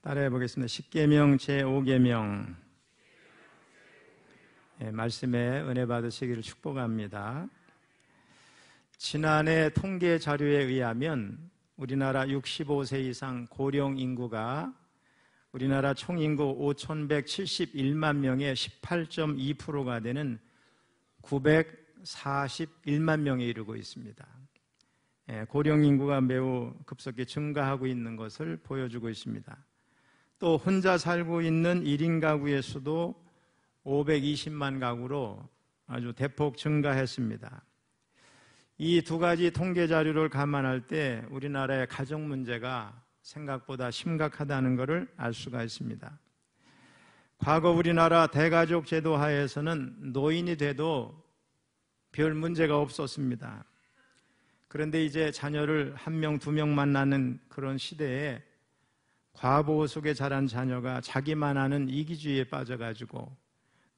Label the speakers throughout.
Speaker 1: 따라해 보겠습니다. 십계명 제5계명. 말씀에 은혜 받으시기를 축복합니다. 지난해 통계 자료에 의하면 우리나라 65세 이상 고령 인구가 우리나라 총인구 5,171만 명의 18.2%가 되는 941만 명에 이르고 있습니다. 고령 인구가 매우 급속히 증가하고 있는 것을 보여주고 있습니다. 또 혼자 살고 있는 1인 가구의 수도 520만 가구로 아주 대폭 증가했습니다. 이 두 가지 통계 자료를 감안할 때 우리나라의 가정 문제가 생각보다 심각하다는 것을 알 수가 있습니다. 과거 우리나라 대가족 제도 하에서는 노인이 돼도 별 문제가 없었습니다. 그런데 이제 자녀를 한 명, 두 명만 낳는 그런 시대에 과보 속에 자란 자녀가 자기만 아는 이기주의에 빠져가지고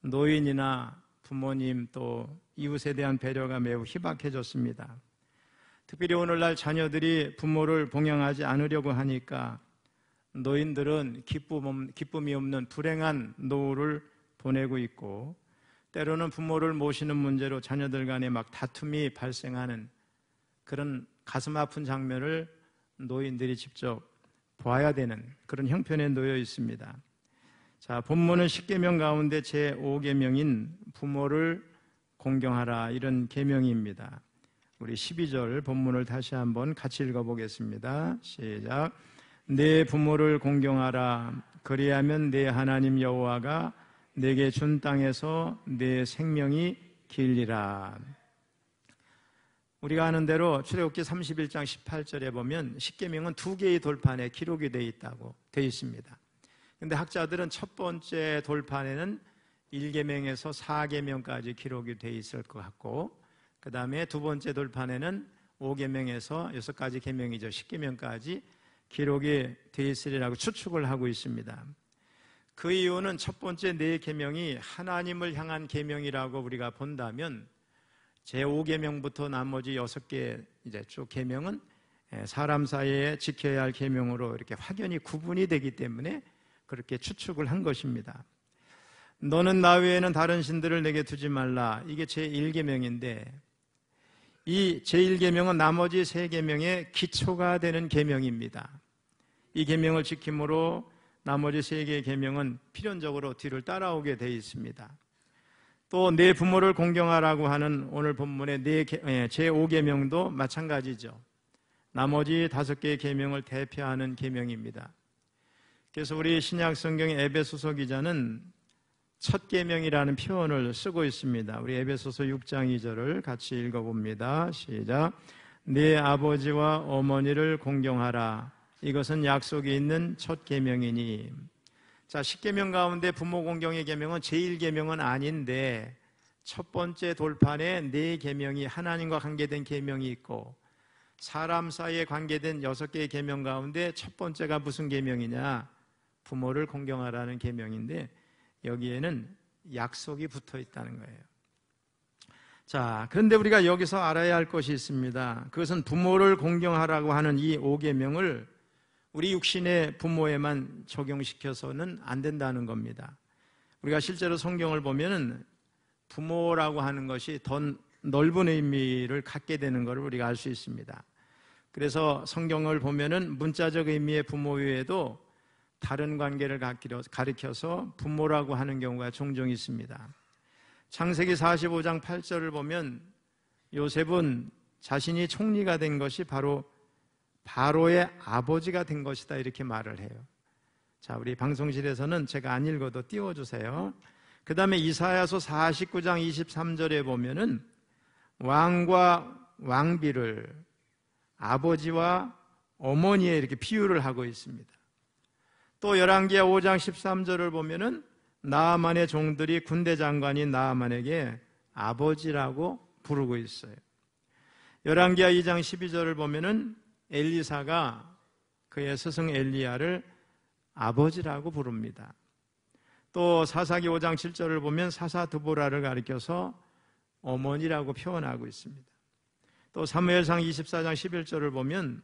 Speaker 1: 노인이나 부모님 또 이웃에 대한 배려가 매우 희박해졌습니다. 특별히 오늘날 자녀들이 부모를 봉양하지 않으려고 하니까 노인들은 기쁨이 없는 불행한 노후를 보내고 있고, 때로는 부모를 모시는 문제로 자녀들 간에 막 다툼이 발생하는 그런 가슴 아픈 장면을 노인들이 직접 보아야 되는 그런 형편에 놓여 있습니다. 자, 본문은 십계명 가운데 제5계명인 부모를 공경하라, 이런 계명입니다. 우리 12절 본문을 다시 한번 같이 읽어보겠습니다. 시작. 내 부모를 공경하라. 그리하면 내 하나님 여호와가 내게 준 땅에서 내 생명이 길리라. 우리가 아는 대로 출애굽기 31장 18절에 보면 십계명은 두 개의 돌판에 기록이 되어 있습니다. 그런데 학자들은 첫 번째 돌판에는 1계명에서 4계명까지 기록이 되어 있을 것 같고, 그 다음에 두 번째 돌판에는 5계명에서 6가지 계명이죠. 10계명까지 기록이 되어 있으리라고 추측을 하고 있습니다. 그 이유는 첫 번째 4계명이 하나님을 향한 계명이라고 우리가 본다면 제5계명부터 나머지 6개 이제 쭉 계명은 사람 사이에 지켜야 할 계명으로 이렇게 확연히 구분이 되기 때문에 그렇게 추측을 한 것입니다. 너는 나 외에는 다른 신들을 내게 두지 말라. 이게 제1계명인데 이 제1계명은 나머지 3계명의 기초가 되는 계명입니다. 이 계명을 지킴으로 나머지 3개의 계명은 필연적으로 뒤를 따라오게 되어 있습니다. 또 내 부모를 공경하라고 하는 오늘 본문의 제5계명도 마찬가지죠. 나머지 5개의 계명을 대표하는 계명입니다. 그래서 우리 신약 성경의 에베소서 기자는 첫 계명이라는 표현을 쓰고 있습니다. 우리 에베소서 6장 2절을 같이 읽어봅니다. 시작. 네 아버지와 어머니를 공경하라. 이것은 약속이 있는 첫 계명이니. 자, 10계명 가운데 부모 공경의 계명은 제1계명은 아닌데 첫 번째 돌판에 4계명이 하나님과 관계된 계명이 있고, 사람 사이에 관계된 6개의 계명 가운데 첫 번째가 무슨 계명이냐? 부모를 공경하라는 계명인데 여기에는 약속이 붙어 있다는 거예요. 자, 그런데 우리가 여기서 알아야 할 것이 있습니다. 그것은 부모를 공경하라고 하는 이 5계명을 우리 육신의 부모에만 적용시켜서는 안 된다는 겁니다. 우리가 실제로 성경을 보면은 부모라고 하는 것이 더 넓은 의미를 갖게 되는 것을 우리가 알 수 있습니다. 그래서 성경을 보면은 문자적 의미의 부모 외에도 다른 관계를 가리켜서 부모라고 하는 경우가 종종 있습니다. 창세기 45장 8절을 보면 요셉은 자신이 총리가 된 것이 바로 바로의 아버지가 된 것이다, 이렇게 말을 해요. 자, 우리 방송실에서는 제가 안 읽어도 띄워주세요. 그 다음에 이사야서 49장 23절에 보면은 왕과 왕비를 아버지와 어머니에 이렇게 비유를 하고 있습니다. 또 열왕기하 5장 13절을 보면은 나아만의 종들이 군대 장관인 나아만에게 아버지라고 부르고 있어요. 열왕기하 2장 12절을 보면은 엘리사가 그의 스승 엘리야를 아버지라고 부릅니다. 또 사사기 5장 7절을 보면 사사드보라를 가리켜서 어머니라고 표현하고 있습니다. 또 사무엘상 24장 11절을 보면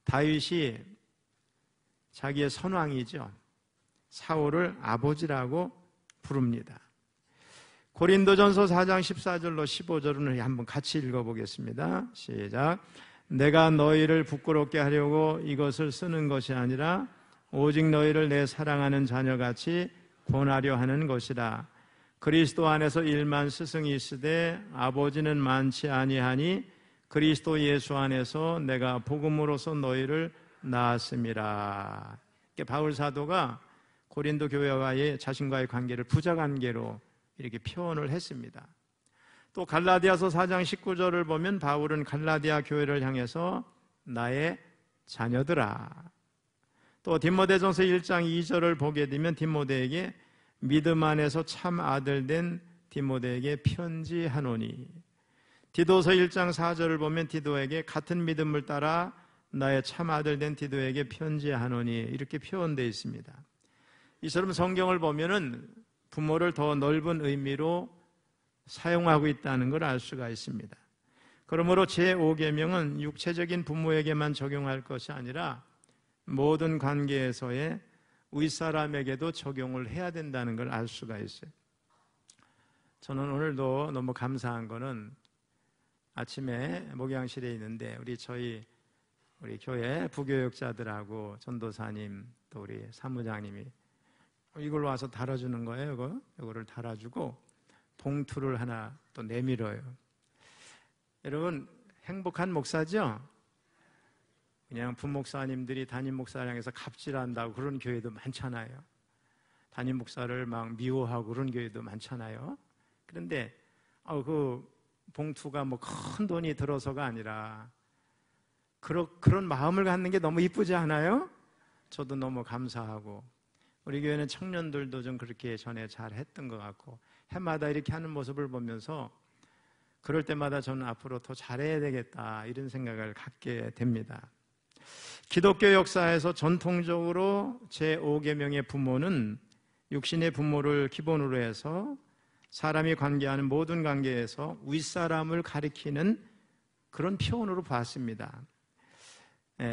Speaker 1: 다윗이 자기의 선왕이죠. 사울을 아버지라고 부릅니다. 고린도전서 4장 14절로 15절은 한번 같이 읽어보겠습니다. 시작. 내가 너희를 부끄럽게 하려고 이것을 쓰는 것이 아니라 오직 너희를 내 사랑하는 자녀같이 권하려 하는 것이라. 그리스도 안에서 일만 스승이 있으되 아버지는 많지 아니하니 그리스도 예수 안에서 내가 복음으로써 너희를 낳았음이라. 바울 사도가 고린도 교회와의 자신과의 관계를 부자관계로 이렇게 표현을 했습니다. 또 갈라디아서 4장 19절을 보면 바울은 갈라디아 교회를 향해서 나의 자녀들아. 또 디모데전서 1장 2절을 보게 되면 디모데에게 믿음 안에서 참 아들 된 디모데에게 편지하노니. 디도서 1장 4절을 보면 디도에게 같은 믿음을 따라 나의 참 아들 된 디도에게 편지하노니 이렇게 표현되어 있습니다. 이처럼 성경을 보면은 부모를 더 넓은 의미로 사용하고 있다는 걸 알 수가 있습니다. 그러므로 제5계명은 육체적인 부모에게만 적용할 것이 아니라 모든 관계에서의 윗사람에게도 적용을 해야 된다는 걸 알 수가 있어요. 저는 오늘도 너무 감사한 거는 아침에 목양실에 있는데 우리 교회 부교역자들하고 전도사님 또 우리 사무장님이 이걸 와서 달아주는 거예요. 이거를 달아주고 봉투를 하나 또 내밀어요. 여러분 행복한 목사죠? 그냥 부목사님들이 담임 목사를 향해서 갑질한다고 그런 교회도 많잖아요. 담임 목사를 막 미워하고 그런 교회도 많잖아요. 그런데 그 봉투가 뭐 큰 돈이 들어서가 아니라 그런 마음을 갖는 게 너무 이쁘지 않아요? 저도 너무 감사하고 우리 교회는 청년들도 좀 그렇게 전에 잘 했던 것 같고 해마다 이렇게 하는 모습을 보면서 그럴 때마다 저는 앞으로 더 잘해야 되겠다 이런 생각을 갖게 됩니다. 기독교 역사에서 전통적으로 제5계명의 부모는 육신의 부모를 기본으로 해서 사람이 관계하는 모든 관계에서 윗사람을 가리키는 그런 표현으로 봤습니다.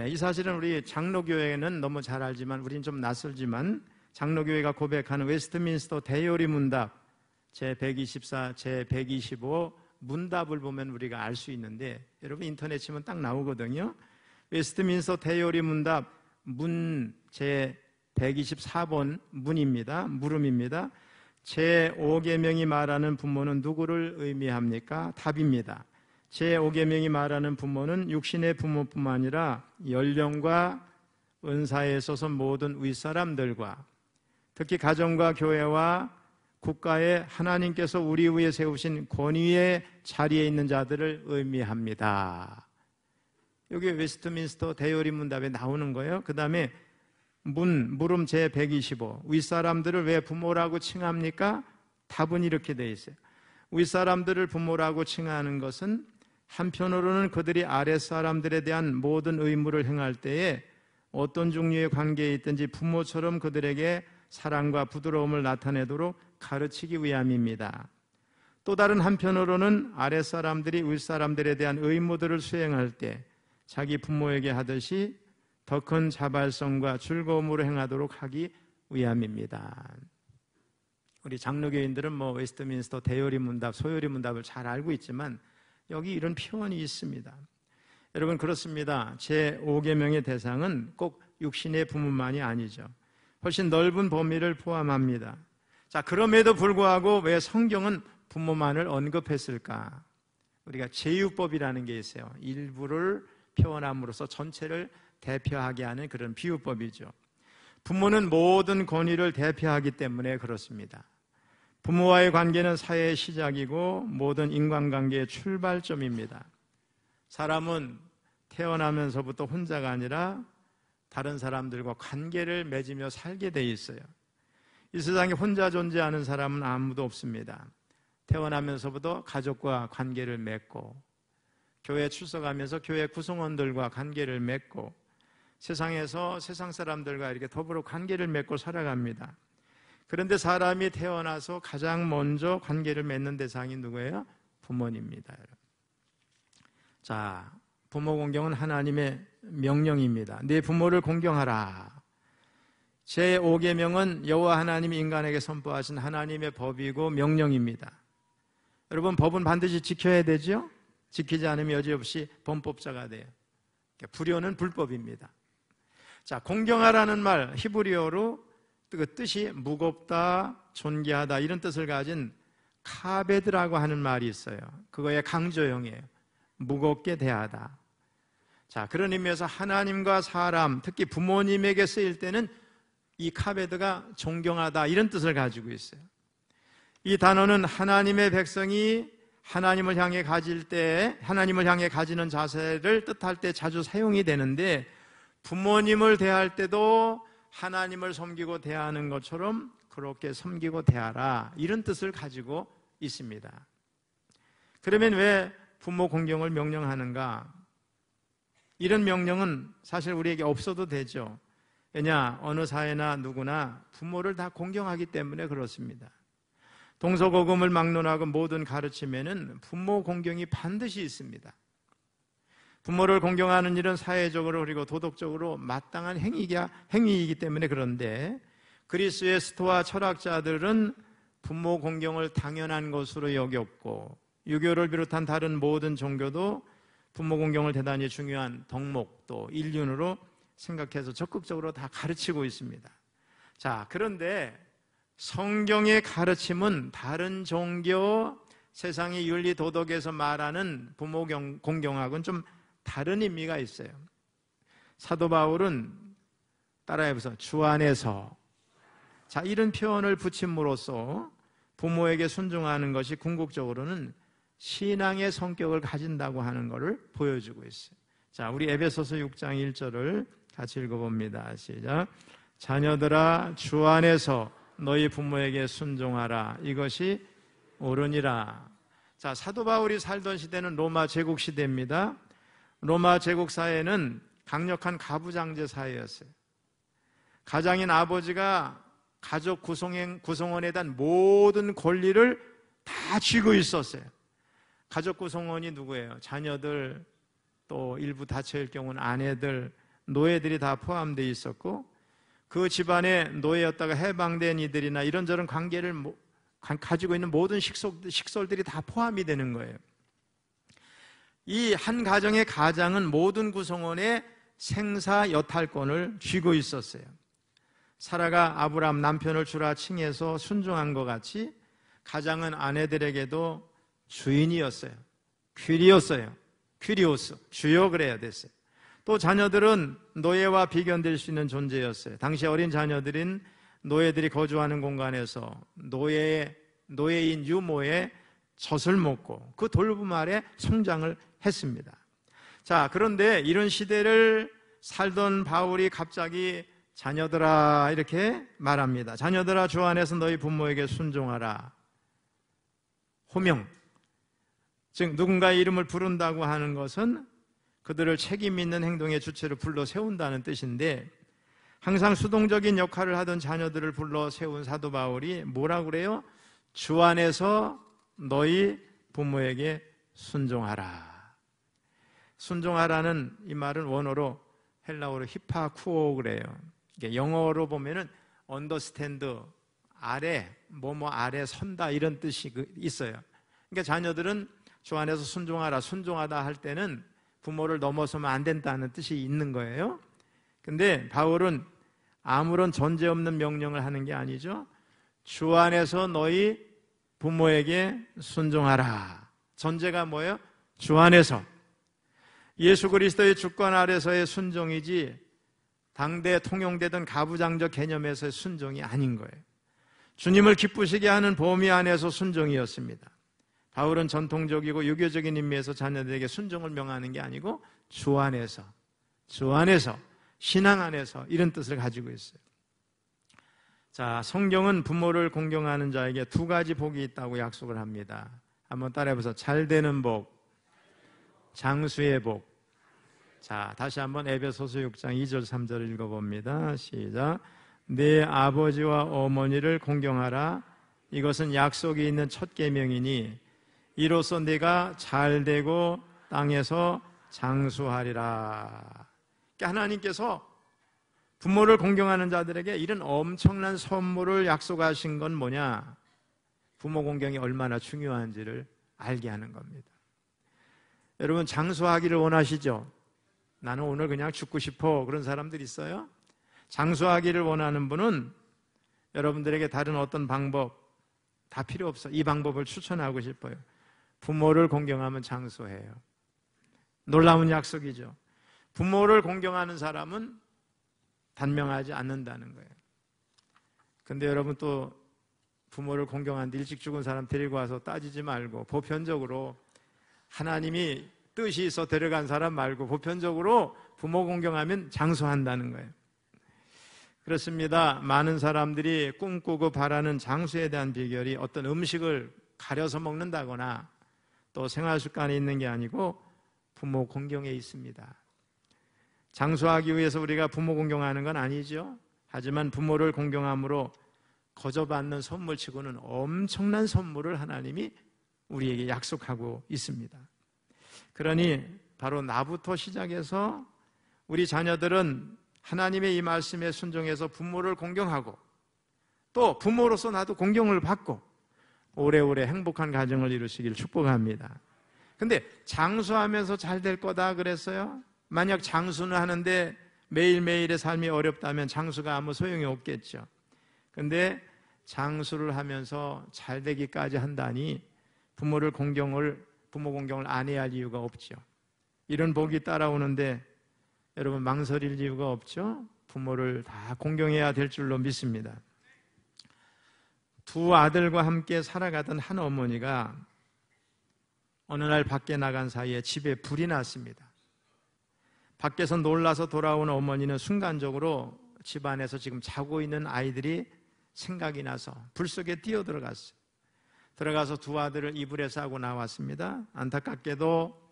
Speaker 1: 이 사실은 우리 장로교회는 너무 잘 알지만 우린 좀 낯설지만 장로교회가 고백하는 웨스트민스터 대요리 문답 제124, 제125 문답을 보면 우리가 알 수 있는데 여러분 인터넷 치면 딱 나오거든요. 웨스트민스터 대요리 문답 문 제124번 문입니다. 물음입니다. 제5계명이 말하는 부모는 누구를 의미합니까? 답입니다. 제5계명이 말하는 부모는 육신의 부모뿐만 아니라 연령과 은사에 있어서 모든 윗사람들과 특히 가정과 교회와 국가에 하나님께서 우리 위에 세우신 권위의 자리에 있는 자들을 의미합니다. 여기 웨스트민스터 대요리 문답에 나오는 거예요. 그 다음에 물음 제125 윗사람들을 왜 부모라고 칭합니까? 답은 이렇게 돼 있어요. 윗사람들을 부모라고 칭하는 것은 한편으로는 그들이 아랫사람들에 대한 모든 의무를 행할 때에 어떤 종류의 관계에 있든지 부모처럼 그들에게 사랑과 부드러움을 나타내도록 가르치기 위함입니다. 또 다른 한편으로는 아랫사람들이 윗사람들에 대한 의무들을 수행할 때 자기 부모에게 하듯이 더 큰 자발성과 즐거움으로 행하도록 하기 위함입니다. 우리 장로교인들은 웨스트민스터 대요리 문답, 소요리 문답을 잘 알고 있지만 여기 이런 표현이 있습니다. 여러분 그렇습니다. 제5계명의 대상은 꼭 육신의 부모만이 아니죠. 훨씬 넓은 범위를 포함합니다. 자, 그럼에도 불구하고 왜 성경은 부모만을 언급했을까? 우리가 제유법이라는 게 있어요. 일부를 표현함으로써 전체를 대표하게 하는 그런 비유법이죠. 부모는 모든 권위를 대표하기 때문에 그렇습니다. 부모와의 관계는 사회의 시작이고 모든 인간관계의 출발점입니다. 사람은 태어나면서부터 혼자가 아니라 다른 사람들과 관계를 맺으며 살게 돼 있어요. 이 세상에 혼자 존재하는 사람은 아무도 없습니다. 태어나면서부터 가족과 관계를 맺고 교회에 출석하면서 교회 구성원들과 관계를 맺고 세상에서 세상 사람들과 이렇게 더불어 관계를 맺고 살아갑니다. 그런데 사람이 태어나서 가장 먼저 관계를 맺는 대상이 누구예요? 부모님입니다. 자, 부모 공경은 하나님의 명령입니다. 네 부모를 공경하라. 제5계명은 여호와 하나님이 인간에게 선포하신 하나님의 법이고 명령입니다. 여러분, 법은 반드시 지켜야 되죠? 지키지 않으면 여지없이 범법자가 돼요. 불효는 불법입니다. 자, 공경하라는 말, 히브리어로 그 뜻이 무겁다, 존귀하다 이런 뜻을 가진 카베드라고 하는 말이 있어요. 그거의 강조형이에요. 무겁게 대하다. 자, 그런 의미에서 하나님과 사람, 특히 부모님에게 쓰일 때는 이 카베드가 존경하다 이런 뜻을 가지고 있어요. 이 단어는 하나님의 백성이 하나님을 향해 가지는 자세를 뜻할 때 자주 사용이 되는데, 부모님을 대할 때도 하나님을 섬기고 대하는 것처럼 그렇게 섬기고 대하라 이런 뜻을 가지고 있습니다. 그러면 왜 부모 공경을 명령하는가? 이런 명령은 사실 우리에게 없어도 되죠. 왜냐? 어느 사회나 누구나 부모를 다 공경하기 때문에 그렇습니다. 동서고금을 막론하고 모든 가르침에는 부모 공경이 반드시 있습니다. 부모를 공경하는 일은 사회적으로 그리고 도덕적으로 마땅한 행위이기 때문에 그런데, 그리스의 스토아 철학자들은 부모 공경을 당연한 것으로 여겼고, 유교를 비롯한 다른 모든 종교도 부모 공경을 대단히 중요한 덕목 또 일륜으로 생각해서 적극적으로 다 가르치고 있습니다. 자, 그런데 성경의 가르침은 다른 종교, 세상의 윤리 도덕에서 말하는 부모 공경하고는 좀 다른 의미가 있어요. 사도 바울은 따라해보세요. 주 안에서. 자, 이런 표현을 붙임으로써 부모에게 순종하는 것이 궁극적으로는 신앙의 성격을 가진다고 하는 것을 보여주고 있어요. 자, 우리 에베소서 6장 1절을 같이 읽어봅니다. 시작. 자녀들아, 주 안에서 너희 부모에게 순종하라. 이것이 옳으니라. 자, 사도 바울이 살던 시대는 로마 제국 시대입니다. 로마 제국 사회는 강력한 가부장제 사회였어요. 가장인 아버지가 가족 구성원에 대한 모든 권리를 다 쥐고 있었어요. 가족 구성원이 누구예요? 자녀들, 또 일부 다처일 경우는 아내들, 노예들이 다 포함되어 있었고, 그 집안에 노예였다가 해방된 이들이나 이런저런 관계를 가지고 있는 모든 식솔들이 다 포함이 되는 거예요. 이 한 가정의 가장은 모든 구성원의 생사 여탈권을 쥐고 있었어요. 사라가 아브람 남편을 주라 칭해서 순종한 것 같이 가장은 아내들에게도 주인이었어요. 퀴리오스, 주요 그래야 됐어요. 또 자녀들은 노예와 비견될 수 있는 존재였어요. 당시 어린 자녀들인 노예들이 거주하는 공간에서 노예인 유모의 젖을 먹고 그 돌봄 아래 성장을 했습니다. 자, 그런데 이런 시대를 살던 바울이 갑자기 자녀들아 이렇게 말합니다. 자녀들아, 주 안에서 너희 부모에게 순종하라. 호명, 즉 누군가의 이름을 부른다고 하는 것은 그들을 책임 있는 행동의 주체로 불러 세운다는 뜻인데, 항상 수동적인 역할을 하던 자녀들을 불러 세운 사도 바울이 뭐라고 그래요? 주 안에서 너희 부모에게 순종하라. 순종하라는 이 말은 원어로 헬라어로 히파쿠오 그래요. 영어로 보면은 understand, 아래, 뭐뭐 아래 선다 이런 뜻이 있어요. 그러니까 자녀들은 주 안에서 순종하라, 순종하다 할 때는 부모를 넘어서면 안 된다는 뜻이 있는 거예요. 근데 바울은 아무런 전제 없는 명령을 하는 게 아니죠. 주 안에서 너희 부모에게 순종하라. 전제가 뭐예요? 주 안에서. 예수 그리스도의 주권 아래서의 순종이지 당대 통용되던 가부장적 개념에서의 순종이 아닌 거예요. 주님을 기쁘시게 하는 범위 안에서 순종이었습니다. 바울은 전통적이고 유교적인 의미에서 자녀들에게 순종을 명하는 게 아니고 주 안에서, 신앙 안에서 이런 뜻을 가지고 있어요. 자, 성경은 부모를 공경하는 자에게 두 가지 복이 있다고 약속을 합니다. 한번 따라해보세요. 잘 되는 복, 장수의 복. 자, 다시 한번 에베소서 6장 2절 3절을 읽어봅니다. 시작. 네 아버지와 어머니를 공경하라. 이것은 약속이 있는 첫 계명이니 이로써 네가 잘 되고 땅에서 장수하리라. 그러니까 하나님께서 부모를 공경하는 자들에게 이런 엄청난 선물을 약속하신 건 뭐냐? 부모 공경이 얼마나 중요한지를 알게 하는 겁니다. 여러분, 장수하기를 원하시죠? 나는 오늘 그냥 죽고 싶어. 그런 사람들 있어요? 장수하기를 원하는 분은 여러분들에게 다른 어떤 방법 다 필요 없어. 이 방법을 추천하고 싶어요. 부모를 공경하면 장수해요. 놀라운 약속이죠. 부모를 공경하는 사람은 단명하지 않는다는 거예요. 근데 여러분, 또 부모를 공경하는데 일찍 죽은 사람 데리고 와서 따지지 말고 보편적으로 하나님이 뜻이 있어 데려간 사람 말고 보편적으로 부모 공경하면 장수한다는 거예요. 그렇습니다. 많은 사람들이 꿈꾸고 바라는 장수에 대한 비결이 어떤 음식을 가려서 먹는다거나 또 생활 습관에 있는 게 아니고 부모 공경에 있습니다. 장수하기 위해서 우리가 부모 공경하는 건 아니죠. 하지만 부모를 공경함으로 거저받는 선물치고는 엄청난 선물을 하나님이 우리에게 약속하고 있습니다. 그러니 바로 나부터 시작해서 우리 자녀들은 하나님의 이 말씀에 순종해서 부모를 공경하고 또 부모로서 나도 공경을 받고 오래오래 행복한 가정을 이루시길 축복합니다. 근데 장수하면서 잘 될 거다 그랬어요? 만약 장수는 하는데 매일매일의 삶이 어렵다면 장수가 아무 소용이 없겠죠. 근데 장수를 하면서 잘 되기까지 한다니 부모 공경을 안 해야 할 이유가 없죠. 이런 복이 따라오는데 여러분, 망설일 이유가 없죠. 부모를 다 공경해야 될 줄로 믿습니다. 두 아들과 함께 살아가던 한 어머니가 어느 날 밖에 나간 사이에 집에 불이 났습니다. 밖에서 놀라서 돌아온 어머니는 순간적으로 집안에서 지금 자고 있는 아이들이 생각이 나서 불 속에 뛰어들어갔어요. 들어가서 두 아들을 이불에 싸고 나왔습니다. 안타깝게도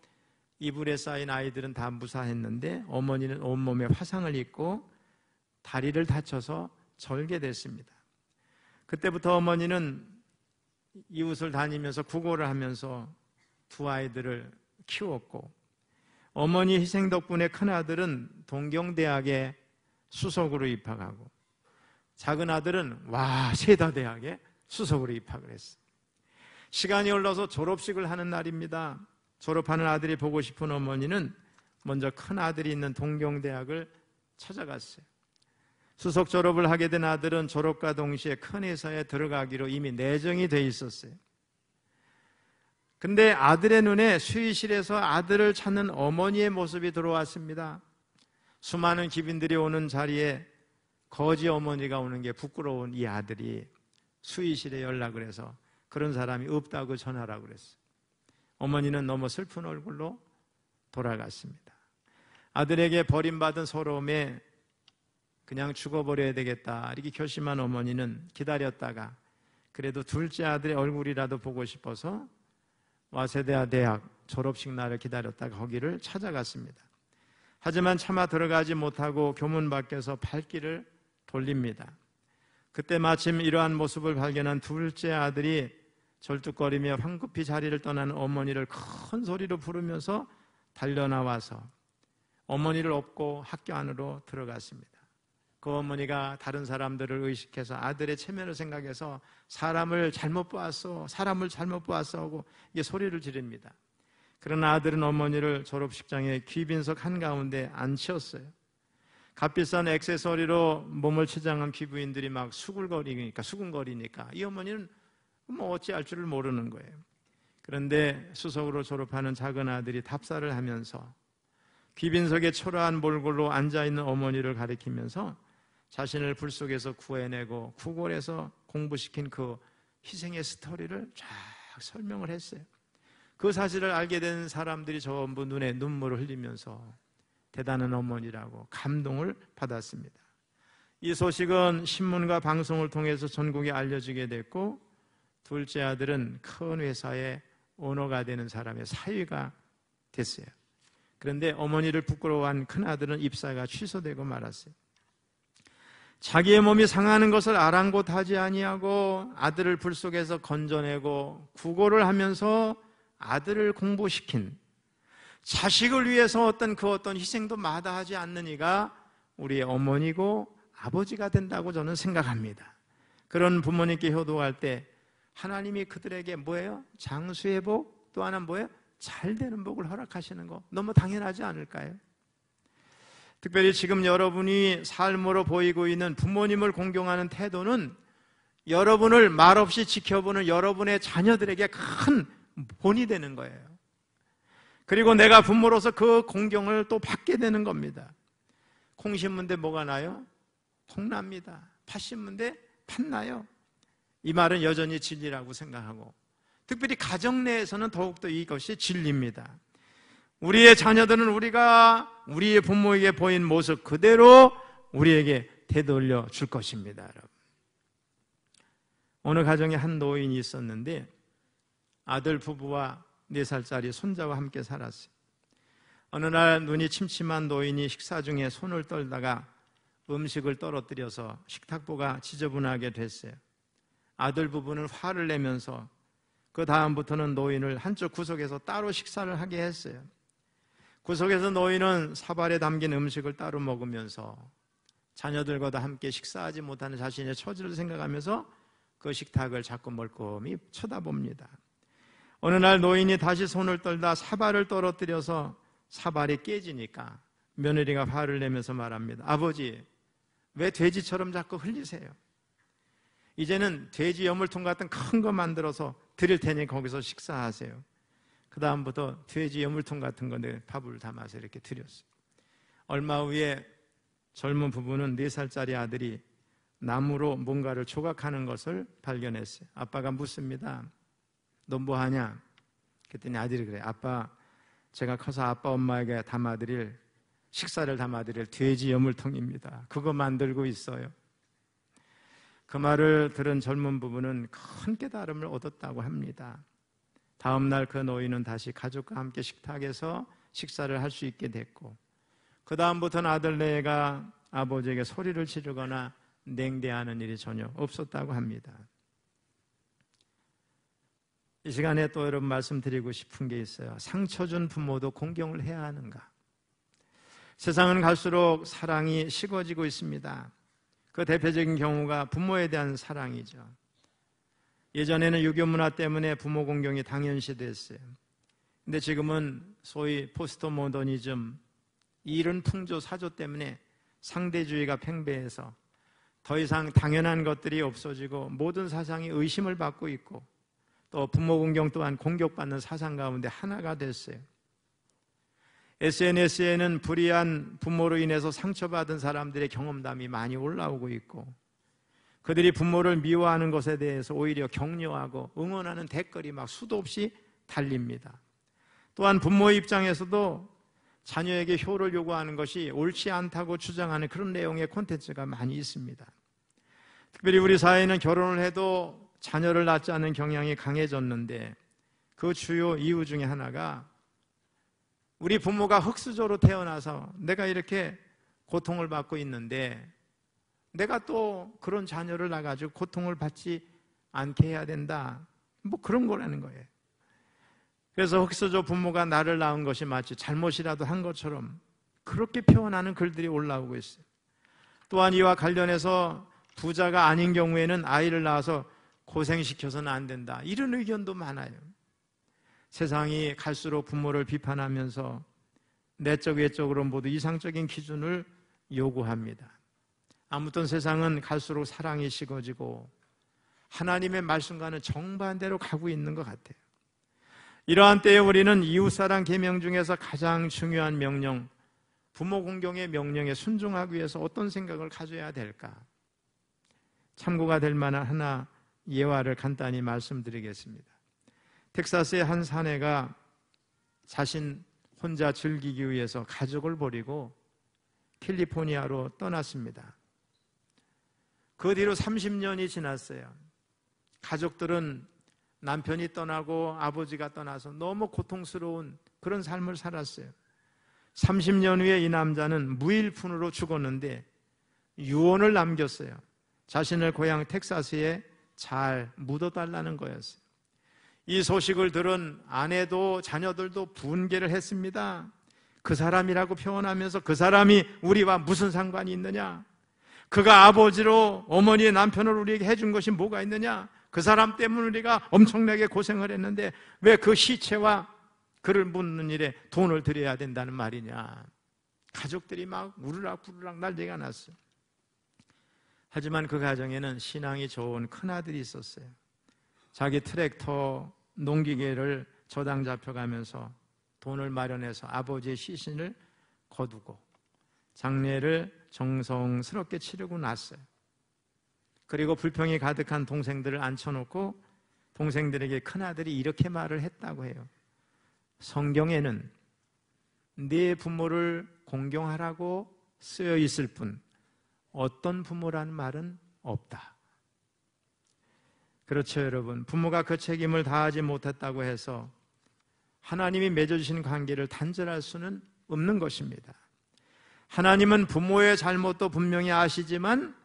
Speaker 1: 이불에 쌓인 아이들은 다 무사했는데 어머니는 온몸에 화상을 입고 다리를 다쳐서 절개됐습니다. 그때부터 어머니는 이웃을 다니면서 구걸을 하면서 두 아이들을 키웠고, 어머니 희생 덕분에 큰아들은 동경대학에 수석으로 입학하고 작은 아들은 세다대학에 수석으로 입학을 했어요. 시간이 흘러서 졸업식을 하는 날입니다. 졸업하는 아들이 보고 싶은 어머니는 먼저 큰 아들이 있는 동경대학을 찾아갔어요. 수석 졸업을 하게 된 아들은 졸업과 동시에 큰 회사에 들어가기로 이미 내정이 돼 있었어요. 근데 아들의 눈에 수의실에서 아들을 찾는 어머니의 모습이 들어왔습니다. 수많은 귀빈들이 오는 자리에 거지 어머니가 오는 게 부끄러운 이 아들이 수의실에 연락을 해서 그런 사람이 없다고 전하라고 그랬어요. 어머니는 너무 슬픈 얼굴로 돌아갔습니다. 아들에게 버림받은 서러움에 그냥 죽어버려야 되겠다 이렇게 결심한 어머니는 기다렸다가 그래도 둘째 아들의 얼굴이라도 보고 싶어서 와세다 대학 졸업식 날을 기다렸다가 거기를 찾아갔습니다. 하지만 차마 들어가지 못하고 교문 밖에서 발길을 돌립니다. 그때 마침 이러한 모습을 발견한 둘째 아들이 절뚝거리며 황급히 자리를 떠나는 어머니를 큰 소리로 부르면서 달려나와서 어머니를 업고 학교 안으로 들어갔습니다. 그 어머니가 다른 사람들을 의식해서 아들의 체면을 생각해서 사람을 잘못 보았어 하고 이게 소리를 지릅니다. 그러나 아들은 어머니를 졸업식장에 귀빈석 한가운데 앉혔어요. 값비싼 액세서리로 몸을 치장한 귀부인들이 막 수군거리니까 이 어머니는 어찌할 줄을 모르는 거예요. 그런데 수석으로 졸업하는 작은 아들이 답사를 하면서 귀빈석에 초라한 몰골로 앉아있는 어머니를 가리키면서 자신을 불 속에서 구해내고 구골에서 공부시킨 그 희생의 스토리를 쫙 설명을 했어요. 그 사실을 알게 된 사람들이 전부 눈에 눈물을 흘리면서 대단한 어머니라고 감동을 받았습니다. 이 소식은 신문과 방송을 통해서 전국에 알려지게 됐고 둘째 아들은 큰 회사의 오너가 되는 사람의 사위가 됐어요. 그런데 어머니를 부끄러워한 큰아들은 입사가 취소되고 말았어요. 자기의 몸이 상하는 것을 아랑곳하지 아니하고 아들을 불 속에서 건져내고 구걸을 하면서 아들을 공부시킨 자식을 위해서 어떤 희생도 마다하지 않는 이가 우리의 어머니고 아버지가 된다고 저는 생각합니다. 그런 부모님께 효도할 때 하나님이 그들에게 뭐예요? 장수의 복, 또 하나 뭐예요? 잘 되는 복을 허락하시는 거 너무 당연하지 않을까요? 특별히 지금 여러분이 삶으로 보이고 있는 부모님을 공경하는 태도는 여러분을 말없이 지켜보는 여러분의 자녀들에게 큰 본이 되는 거예요. 그리고 내가 부모로서 그 공경을 또 받게 되는 겁니다. 콩 심은 데 뭐가 나요? 콩 납니다. 팥 심은 데 팥 나요. 이 말은 여전히 진리라고 생각하고, 특별히 가정 내에서는 더욱더 이것이 진리입니다. 우리의 자녀들은 우리가 우리의 부모에게 보인 모습 그대로 우리에게 되돌려 줄 것입니다. 여러분. 어느 가정에 한 노인이 있었는데 아들 부부와 4살짜리 손자와 함께 살았어요. 어느 날 눈이 침침한 노인이 식사 중에 손을 떨다가 음식을 떨어뜨려서 식탁보가 지저분하게 됐어요. 아들 부부는 화를 내면서 그 다음부터는 노인을 한쪽 구석에서 따로 식사를 하게 했어요. 구석에서 노인은 사발에 담긴 음식을 따로 먹으면서 자녀들과도 함께 식사하지 못하는 자신의 처지를 생각하면서 그 식탁을 자꾸 멀끔히 쳐다봅니다. 어느 날 노인이 다시 손을 떨다 사발을 떨어뜨려서 사발이 깨지니까 며느리가 화를 내면서 말합니다. 아버지, 왜 돼지처럼 자꾸 흘리세요? 이제는 돼지 여물통 같은 큰 거 만들어서 드릴 테니 거기서 식사하세요. 그 다음부터 돼지 여물통 같은 건데 밥을 담아서 이렇게 드렸어요. 얼마 후에 젊은 부부는 4살짜리 아들이 나무로 뭔가를 조각하는 것을 발견했어요. 아빠가 묻습니다. 너 뭐 하냐? 그랬더니 아들이 그래요. 아빠, 제가 커서 아빠 엄마에게 식사를 담아드릴 돼지 여물통입니다. 그거 만들고 있어요. 그 말을 들은 젊은 부부는 큰 깨달음을 얻었다고 합니다. 다음 날 그 노인은 다시 가족과 함께 식탁에서 식사를 할 수 있게 됐고, 그 다음부터는 아들네가 아버지에게 소리를 지르거나 냉대하는 일이 전혀 없었다고 합니다. 이 시간에 또 여러분 말씀드리고 싶은 게 있어요. 상처 준 부모도 공경을 해야 하는가? 세상은 갈수록 사랑이 식어지고 있습니다. 그 대표적인 경우가 부모에 대한 사랑이죠. 예전에는 유교 문화 때문에 부모 공경이 당연시됐어요. 근데 지금은 소위 포스트 모더니즘, 이른 풍조 사조 때문에 상대주의가 팽배해서 더 이상 당연한 것들이 없어지고 모든 사상이 의심을 받고 있고, 또 부모 공경 또한 공격받는 사상 가운데 하나가 됐어요. SNS에는 불의한 부모로 인해서 상처받은 사람들의 경험담이 많이 올라오고 있고, 그들이 부모를 미워하는 것에 대해서 오히려 격려하고 응원하는 댓글이 막 수도 없이 달립니다. 또한 부모의 입장에서도 자녀에게 효를 요구하는 것이 옳지 않다고 주장하는 그런 내용의 콘텐츠가 많이 있습니다. 특별히 우리 사회는 결혼을 해도 자녀를 낳지 않는 경향이 강해졌는데, 그 주요 이유 중에 하나가 우리 부모가 흙수저로 태어나서 내가 이렇게 고통을 받고 있는데 내가 또 그런 자녀를 낳아가지고 고통을 받지 않게 해야 된다, 뭐 그런 거라는 거예요. 그래서 흙수저 부모가 나를 낳은 것이 마치 잘못이라도 한 것처럼 그렇게 표현하는 글들이 올라오고 있어요. 또한 이와 관련해서 부자가 아닌 경우에는 아이를 낳아서 고생시켜서는 안 된다, 이런 의견도 많아요. 세상이 갈수록 부모를 비판하면서 내적 외적으로 모두 이상적인 기준을 요구합니다. 아무튼 세상은 갈수록 사랑이 식어지고 하나님의 말씀과는 정반대로 가고 있는 것 같아요. 이러한 때에 우리는 이웃사랑 계명 중에서 가장 중요한 명령, 부모 공경의 명령에 순종하기 위해서 어떤 생각을 가져야 될까? 참고가 될 만한 하나 예화를 간단히 말씀드리겠습니다. 텍사스의 한 사내가 자신 혼자 즐기기 위해서 가족을 버리고 캘리포니아로 떠났습니다. 그 뒤로 30년이 지났어요. 가족들은 남편이 떠나고 아버지가 떠나서 너무 고통스러운 그런 삶을 살았어요. 30년 후에 이 남자는 무일푼으로 죽었는데 유언을 남겼어요. 자신을 고향 텍사스에 잘 묻어달라는 거였어요. 이 소식을 들은 아내도 자녀들도 분개를 했습니다. 그 사람이라고 표현하면서 그 사람이 우리와 무슨 상관이 있느냐? 그가 아버지로 어머니의 남편을 우리에게 해준 것이 뭐가 있느냐? 그 사람 때문에 우리가 엄청나게 고생을 했는데 왜 그 시체와 그를 묻는 일에 돈을 들여야 된다는 말이냐? 가족들이 막 우르락부르락 난리가 났어요. 하지만 그 가정에는 신앙이 좋은 큰아들이 있었어요. 자기 트랙터, 농기계를 저당 잡혀가면서 돈을 마련해서 아버지의 시신을 거두고 장례를 정성스럽게 치르고 났어요. 그리고 불평이 가득한 동생들을 앉혀놓고 동생들에게 큰아들이 이렇게 말을 했다고 해요. 성경에는 네 부모를 공경하라고 쓰여 있을 뿐 어떤 부모라는 말은 없다. 그렇죠, 여러분. 부모가 그 책임을 다하지 못했다고 해서 하나님이 맺어주신 관계를 단절할 수는 없는 것입니다. 하나님은 부모의 잘못도 분명히 아시지만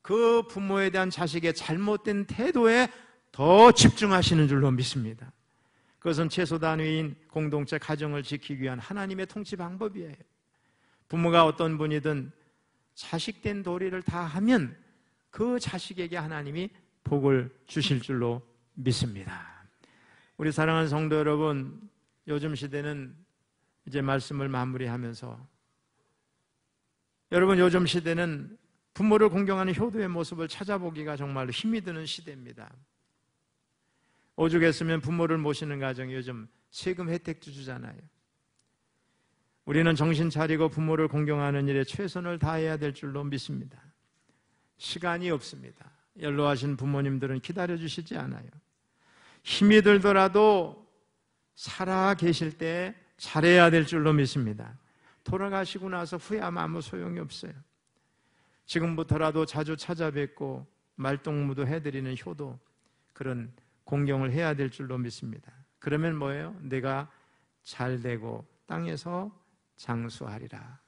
Speaker 1: 그 부모에 대한 자식의 잘못된 태도에 더 집중하시는 줄로 믿습니다. 그것은 최소 단위인 공동체 가정을 지키기 위한 하나님의 통치 방법이에요. 부모가 어떤 분이든 자식된 도리를 다 하면 그 자식에게 하나님이 복을 주실 줄로 믿습니다. 우리 사랑하는 성도 여러분, 요즘 시대는 이제 말씀을 마무리하면서 여러분, 요즘 시대는 부모를 공경하는 효도의 모습을 찾아보기가 정말로 힘이 드는 시대입니다. 오죽했으면 부모를 모시는 가정이 요즘 세금 혜택도 주잖아요. 우리는 정신 차리고 부모를 공경하는 일에 최선을 다해야 될 줄로 믿습니다. 시간이 없습니다. 연로하신 부모님들은 기다려주시지 않아요. 힘이 들더라도 살아 계실 때 잘해야 될 줄로 믿습니다. 돌아가시고 나서 후회하면 아무 소용이 없어요. 지금부터라도 자주 찾아뵙고 말동무도 해드리는 효도, 그런 공경을 해야 될 줄로 믿습니다. 그러면 뭐예요? 내가 잘되고 땅에서 장수하리라.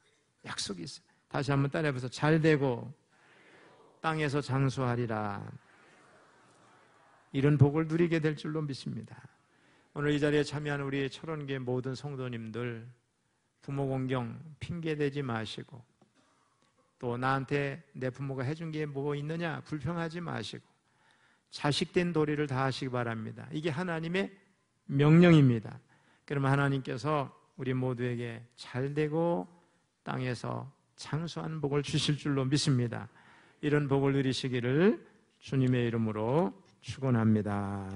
Speaker 1: 약속이 있어요. 다시 한번 따라해보세요. 잘되고 땅에서 장수하리라. 이런 복을 누리게 될 줄로 믿습니다. 오늘 이 자리에 참여한 우리 철원교회 모든 성도님들, 부모 공경 핑계대지 마시고 또 나한테 내 부모가 해준 게 뭐 있느냐 불평하지 마시고 자식된 도리를 다하시기 바랍니다. 이게 하나님의 명령입니다. 그러면 하나님께서 우리 모두에게 잘되고 땅에서 장수하는 복을 주실 줄로 믿습니다. 이런 복을 누리시기를 주님의 이름으로 축원합니다.